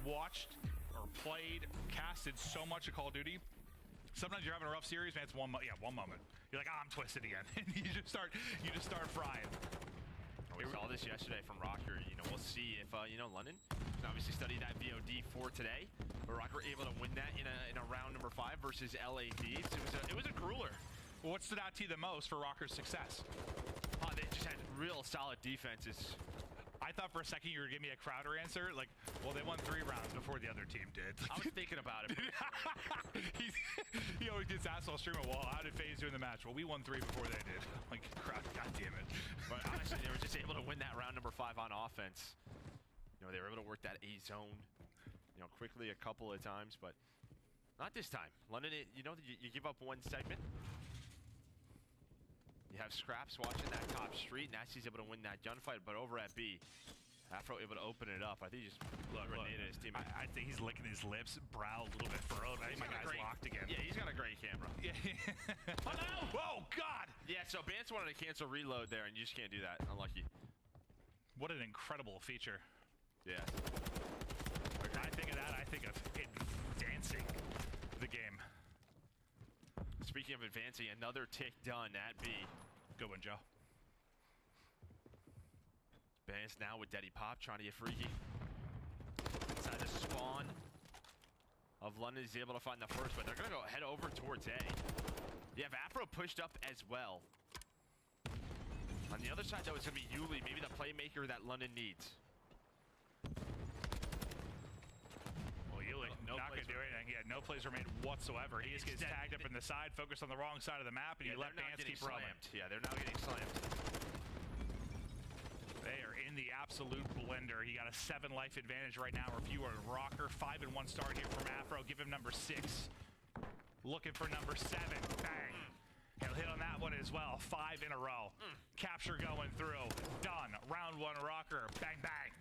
watched or played, casted so much of Call of Duty, sometimes you're having a rough series, man. It's one moment. You're like, I'm twisted again, and you just start frying. We saw this yesterday from Rokkr. You know, we'll see if London can obviously study that VOD for today, but Rokkr able to win that in a round number 5 versus LDN. It was a grueler. Well, what stood out to you the most for Rokkr's success? They just had real solid defenses. I thought for a second you were giving me a Crowder answer, like, well, they won 3 rounds before the other team did. I was thinking about it. He always gets asked on stream, well, how did FaZe do in the match? Well, we won 3 before they did. Like, Crowder, god damn it. But honestly, they were just able to win that round number 5 on offense. You know, they were able to work that A zone, you know, quickly a couple of times, but not this time. London, you give up 1 segment. You have Scraps watching that top street. Nasty's able to win that gunfight, but over at B, Afro able to open it up. I think he just grenaded his teammate. I think he's licking his lips, brow a little bit furrowed. I think my guy's locked again. Yeah, he's got a great camera. Yeah. Oh no! Whoa, God! Yeah, so Bance wanted to cancel reload there, and you just can't do that. Unlucky. What an incredible feature. Yeah. When I think of that, I think of advancing the game. Speaking of advancing, another tick done at B. Good one, Joe. Bance now with Daddy Pop trying to get freaky. Inside the spawn of London is able to find the first, but they're going to go head over towards A. You have Afro pushed up as well. On the other side, though, it's going to be Yuli, maybe the playmaker that London needs. Well, Yuli, not going to do anything. Yeah, no plays were made whatsoever. He just gets tagged up in the side, focused on the wrong side of the map, and you let Bance keep roaming. Yeah, they're now getting slammed. They are in the absolute blender. He got a 7 life advantage right now. If you are Rokkr, 5-1 start here from Afro. Give him number 6. Looking for number 7. Bang. He'll hit on that one as well. 5 in a row. Capture going through. Done. Round 1 Rokkr. Bang, bang.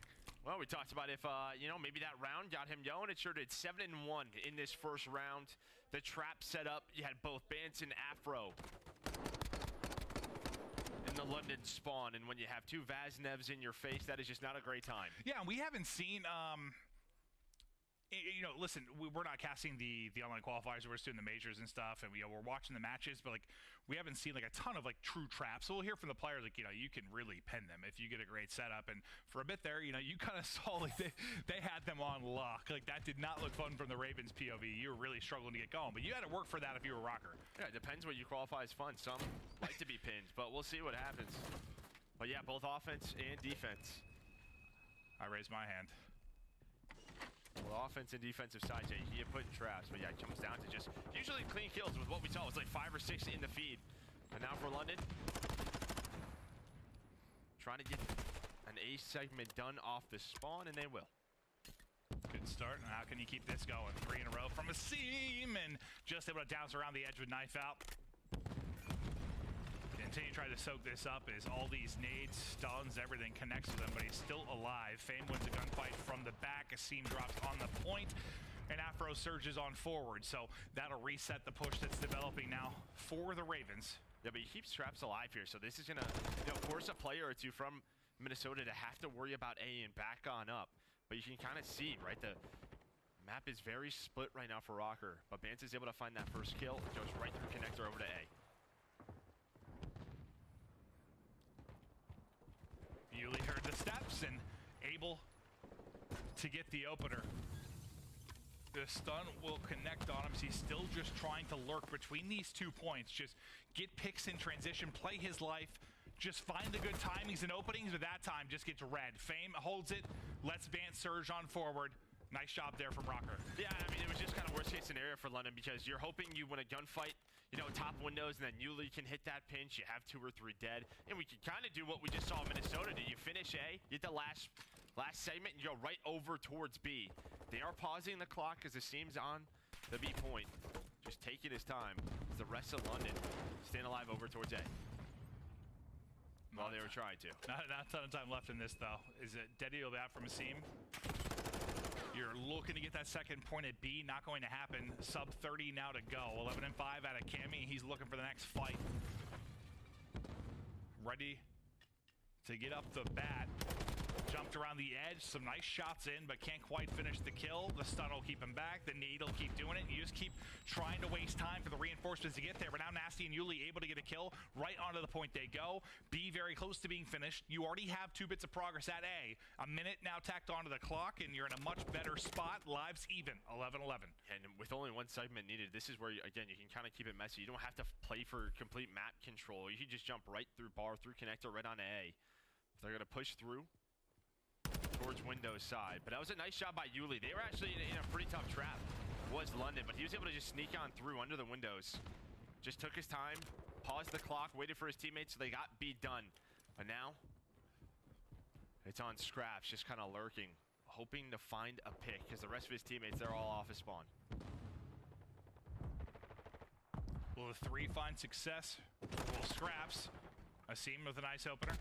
Well, we talked about if, maybe that round got him going. It sure did. 7-1 in this first round. The trap set up. You had both Bance and Afro in the London spawn. And when you have 2 Vaznevs in your face, that is just not a great time. Yeah, and we haven't seen... listen, we're not casting the online qualifiers. We're just doing the majors and stuff, and we're watching the matches, but like we haven't seen like a ton of like true traps. So we'll hear from the players like you can really pen them if you get a great setup. And for a bit there, you kind of saw like they had them on lock. Like that did not look fun from the Ravens POV. You were really struggling to get going, but you had to work for that if you were Rokkr. Yeah, it depends what you qualify as fun. Some like to be pinned, but we'll see what happens. But yeah, both offense and defense. I raised my hand. Well, offense and defensive side, Jay, you get put in traps, but yeah, it comes down to just usually clean kills with what we saw. It was like 5 or 6 in the feed. And now for London, trying to get an A segment done off the spawn, and they will. Good start. How can you keep this going? 3 in a row from a seam, and just able to bounce around the edge with knife out. Continue to try to soak this up as all these nades, stuns, everything connects to them, but he's still alive. Fame wins a gunfight from the back. A seam drops on the point, and Afro surges on forward. So that'll reset the push that's developing now for the Ravens. Yeah, but he keeps traps alive here, so this is going to force a player or two from Minnesota to have to worry about A and back on up. But you can kind of see, right, the map is very split right now for Rokkr, but Bance is able to find that first kill. It goes right through connector over to A. Yuli heard the steps and able to get the opener. The stun will connect on him, so he's still just trying to lurk between these 2 points. Just get picks in transition, play his life, just find the good timings and openings, but that time just gets red. Fame holds it, lets Bance surge on forward. Nice job there from Rokkr. Yeah, I mean, it was just kind of worst case scenario for London because you're hoping you win a gunfight, top windows, and then Yuli can hit that pinch. You have 2 or 3 dead. And we can kind of do what we just saw in Minnesota. Do you finish A, get the last segment, and you go right over towards B. They are pausing the clock because the seam's on the B point. Just taking his time as the rest of London staying alive over towards A. Well, they were trying to. Not a ton of time left in this, though. Is it Deddy will be out from a seam? You're looking to get that second point at B. Not going to happen. Sub 30 now to go. 11-5 out of Cammy. He's looking for the next fight. Ready to get up the bat. jumped around the edge, some nice shots in, but can't quite finish the kill. The stun will keep him back, the nade will keep doing it. You just keep trying to waste time for the reinforcements to get there, but now Nasty and Yuli able to get a kill. Right onto the point they go. B very close to being finished. You already have 2 bits of progress at A. A minute now tacked onto the clock, and you're in a much better spot. Lives even, 11-11. And with only 1 segment needed, this is where, again, you can kind of keep it messy. You don't have to play for complete map control. You can just jump right through bar, through connector, right onto A. If they're going to push through towards Windows side. But that was a nice job by Yuli. They were actually in a pretty tough trap, was London, but he was able to just sneak on through under the windows. Just took his time, paused the clock, waited for his teammates, so they got B done. And now, it's on Scraps, just kind of lurking, hoping to find a pick, because the rest of his teammates, they're all off his spawn. Will the 3 find success? Will Scraps? A seam with a nice opener.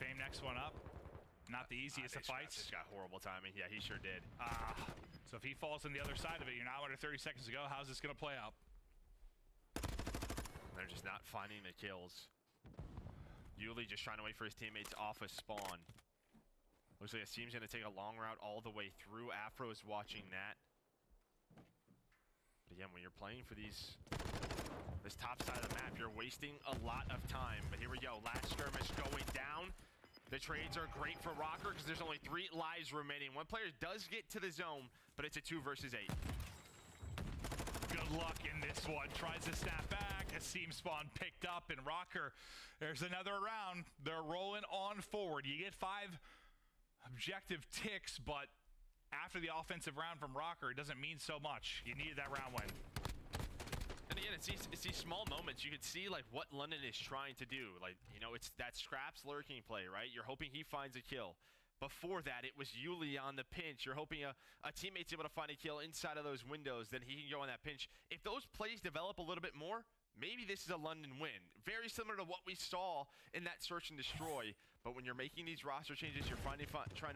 Fame next one up. Not the easiest of fights. Just got horrible timing. Yeah, he sure did. So if he falls on the other side of it, you're now under 30 seconds to go. How's this going to play out? They're just not finding the kills. Yuli just trying to wait for his teammates off of spawn. Looks like a seam's going to take a long route all the way through. Afro is watching that. But again, when you're playing for this top side of the map, you're wasting a lot of time. But here we go. Last skirmish going down. The trades are great for Rokkr because there's only 3 lives remaining. One player does get to the zone, but it's a 2 versus 8. Good luck in this one. Tries to snap back. A seam spawn picked up, and Rokkr, there's another round. They're rolling on forward. You get 5 objective ticks, but after the offensive round from Rokkr, it doesn't mean so much. You needed that round win. And again, it's these small moments. You can see like what London is trying to do. Like, you know, it's that Scraps lurking play, right? You're hoping he finds a kill. Before that, it was Yuli on the pinch. You're hoping a teammate's able to find a kill inside of those windows, then he can go on that pinch. If those plays develop a little bit more, maybe this is a London win. Very similar to what we saw in that search and destroy. But when you're making these roster changes, you're trying to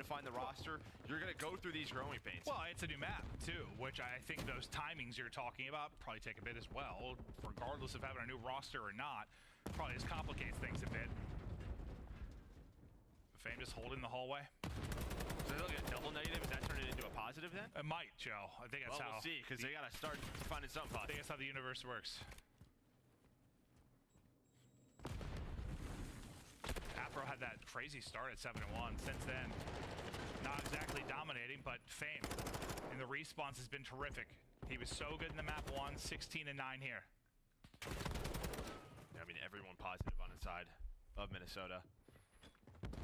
find the roster, you're going to go through these growing pains. Well, it's a new map, too, which I think those timings you're talking about probably take a bit as well, regardless of having a new roster or not. Probably just complicates things a bit. Fame just holding the hallway. So they'll get a double negative. Is that turning it into a positive then? It might, Joe. I think that's how. We'll see, because they got to start finding something. I think that's how the universe works. Afro had that crazy start at 7-1. Since then, not exactly dominating, but Fame in the respawns has been terrific. He was so good in the map 1, 16-9 here. Yeah, I mean, everyone positive on the side of Minnesota.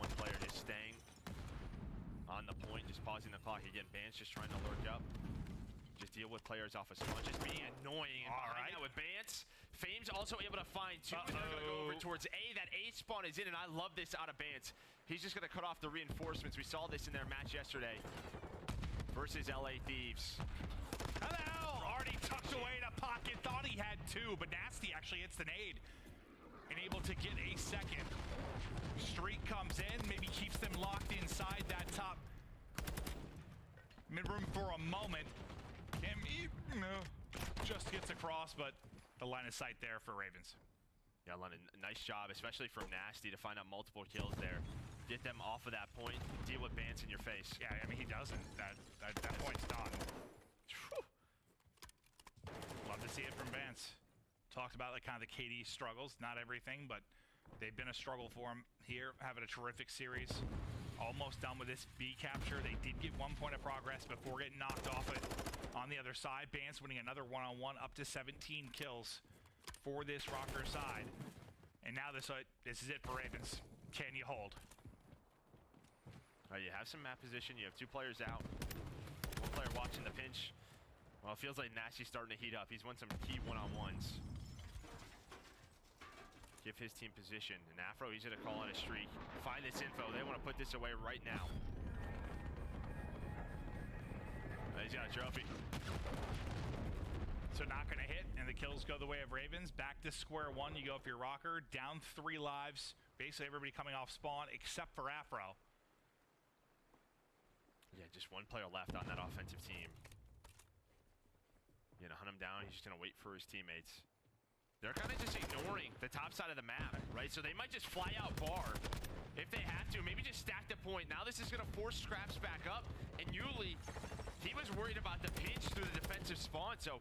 One player just staying on the point, just pausing the clock. Again, Bance just trying to lurk up. Just deal with players off of spawn. Just being annoying. And all right. Now with Bance, Fame's also able to find 2. They're going to go over towards A. That A spawn is in, and I love this out of Bance. He's just going to cut off the reinforcements. We saw this in their match yesterday versus LA Thieves. Hello! Already tucked away in a pocket. Thought he had 2, but Nasty actually hits the nade. And able to get a second. Streak comes in, maybe keeps them locked inside that top mid-room for a moment. Just gets across, but the line of sight there for Ravens. Yeah, London, nice job, especially from Nasty to find out multiple kills there. Get them off of that point, deal with Bance in your face. Yeah, I mean, he doesn't. That point's done. Whew. Love to see it from Bance. Talked about like kind of the KD struggles, not everything, but they've been a struggle for him here, having a terrific series. Almost done with this B capture. They did get 1 point of progress before getting knocked off it on the other side. Bance winning another one-on-one, up to 17 kills for this Rokkr side. And now this is it for Ravens. Can you hold? You have some map position. You have 2 players out. 1 player watching the pinch. Well, it feels like Nasty's starting to heat up. He's won some key one-on-ones. Give his team position. And Afro, he's going to call on a streak. Find this info. They want to put this away right now. He's got a trophy. So not going to hit, and the kills go the way of Ravens. Back to square one. You go for your Rokkr. Down 3 lives. Basically everybody coming off spawn except for Afro. Yeah, just 1 player left on that offensive team. You're going to hunt him down. He's just going to wait for his teammates. They're kind of just ignoring the top side of the map, right? So they might just fly out bar if they have to, maybe just stack the point. Now this is going to force scraps back up, and Yuli, he was worried about the pinch through the defensive spawn, so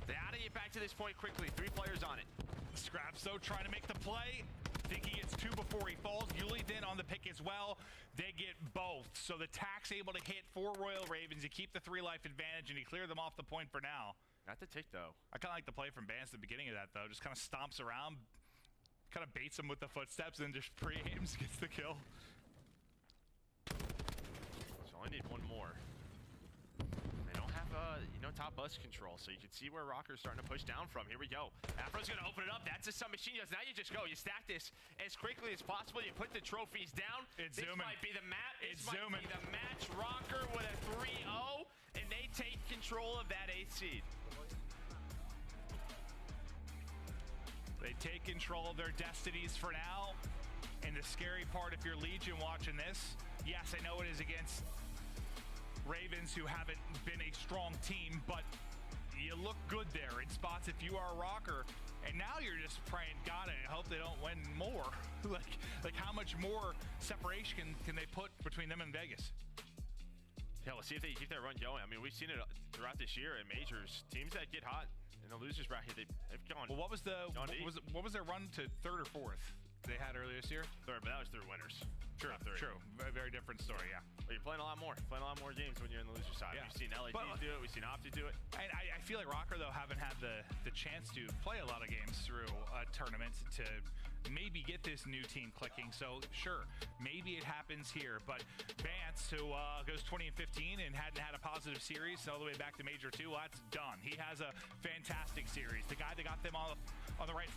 they gotta get back to this point quickly. 3 players on it. Scraps, though, trying to make the play. Think he gets 2 before he falls. Yuli then on the pick as well. They get both. So the tack's able to hit 4 Royal Ravens. You keep the 3 life advantage, and he cleared them off the point for now. Not the tick, though. I kind of like the play from Bans at the beginning of that, though. Just kind of stomps around, kind of baits him with the footsteps, and just pre-aims, gets the kill. So I need 1 more. They don't have, top bus control, so you can see where Rokkr's starting to push down from. Here we go. Afro's going to open it up. That's a submachine guns. Now you just go. You stack this as quickly as possible. You put the trophies down. It's this zooming. might be the map. It's might zooming. be the match. Rokkr with a 3-0, and they take control of that 8th seed. They take control of their destinies for now. And the scary part, if you're Legion watching this, yes, I know it is against Ravens, who haven't been a strong team, but you look good there in spots if you are Rokkr. And now you're just praying, God, I hope they don't win more. like how much more separation can they put between them and Vegas? Yeah, we'll see if they keep that run going. I mean, we've seen it throughout this year in majors. Teams that get hot in the losers bracket, they've gone. Well, what was their run to 3rd or 4th they had earlier this year? 3rd, but that was through winners. True. Very different story, yeah. But you're playing a lot more. Playing a lot more games when you're in the loser side. Yeah. We've seen LDN do it. We've seen Opti do it. And I feel like Rokkr, though, haven't had the chance to play a lot of games through a tournament to maybe get this new team clicking. So, sure, maybe it happens here. But Vance, who goes 20-15 and hadn't had a positive series all the way back to Major 2, well, that's done. He has a fantastic series. The guy that got them on the right foot